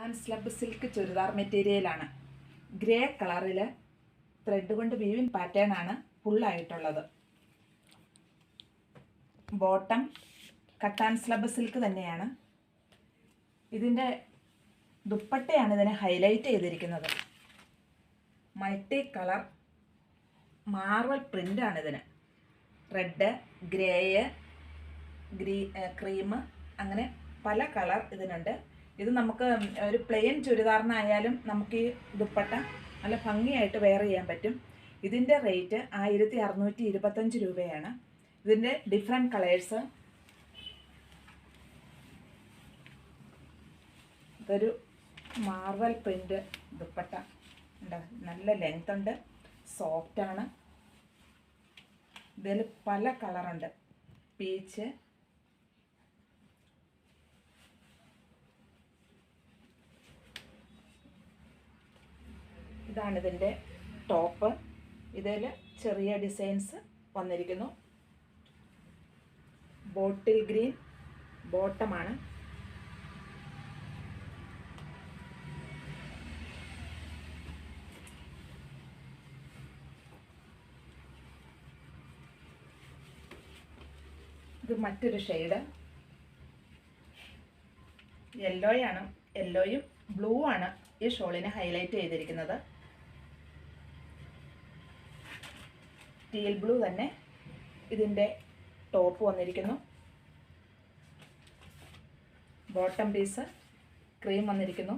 കട്ടാൻ slub silk churidar മെറ്റീരിയലാണ്. Grey കളറിൽ thread കൊണ്ട് വീവിൻ പാറ്റേൺ ആണ് ഫുള്ളായിട്ടുള്ളത്. ബോട്ടം കട്ടാൻ സ്ലബ് സിൽക്ക് തന്നെയാണ്. ഇതിൻ്റെ ദുപ്പട്ടയാണ് ഇതിനെ ഹൈലൈറ്റ് ചെയ്തിരിക്കുന്നത്. മൾട്ടി കളർ മാർവൽ പ്രിൻ്റാണ് ഇതിന്. റെഡ്, ഗ്രേയ്, ക്രീം, അങ്ങനെ പല കളർ ഇതിനുണ്ട്. ഇത് നമുക്ക് ഒരു പ്ലെയിൻ ചുരിദാറിനായാലും നമുക്ക് ഈ ദുപ്പട്ട നല്ല ഭംഗിയായിട്ട് വെയർ ചെയ്യാൻ പറ്റും. ഇതിൻ്റെ റേറ്റ് 1625 രൂപയാണ്. ഇതിൻ്റെ ഡിഫറെൻറ്റ് കളേഴ്സ്. ഇതൊരു മാർവൽ പ്രിൻ്റ് ദുപ്പട്ട ഉണ്ട്. നല്ല ലെങ്ത് ഉണ്ട്, സോഫ്റ്റാണ്. ഇതിൽ പല കളറുണ്ട്. പീച്ച്, ഇതാണ് ഇതിൻ്റെ ടോപ്പ്. ഇതിൽ ചെറിയ ഡിസൈൻസ് വന്നിരിക്കുന്നു. ബോട്ടിൽ ഗ്രീൻ ബോട്ടമാണ്. ഇത് മറ്റൊരു ഷെയ്ഡ് യെല്ലോയാണ്. യെല്ലോയും ബ്ലൂ ആണ് ഈ ഷോളിനെ ഹൈലൈറ്റ് ചെയ്തിരിക്കുന്നത്. ടീൽ ബ്ലൂ തന്നെ ഇതിൻ്റെ ടോപ്പ് വന്നിരിക്കുന്നു. ബോട്ടം പീസ് ക്രീം വന്നിരിക്കുന്നു.